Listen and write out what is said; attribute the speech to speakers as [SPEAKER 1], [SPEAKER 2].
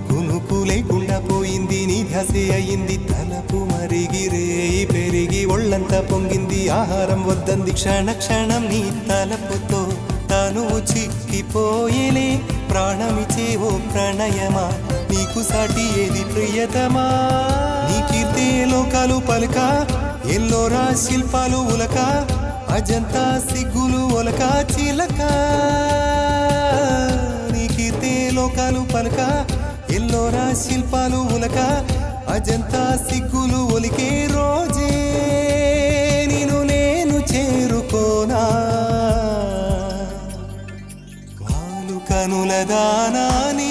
[SPEAKER 1] కునుకు లేకుండా పోయింది నీ ధ్యాసే అయింది తలపు మరిగిరేయి పెరిగి ఒళ్ళంతా పొంగింది ఆహారం వద్దంది క్షణ క్షణం నీ తలపుతో తనువు చిక్కిపోయేలే ప్రాణమిచే ఓ ప్రణయమా నీకు సాటి ఏది ప్రియతమా నీ కీర్తే లోకాలు పలుక ఎల్లోరా శిల్పాలు ఉలక అజంతా సిగ్గులు ఒలక చిలక నీ కీర్తే లోకాలు పలుక ఎల్లోరా శిల్పాలు ఉలక అజంతా సిగ్గులు ఒలికే రోజే నిన్ను నేను చేరుకోనా వాలు కనుల దానా నీ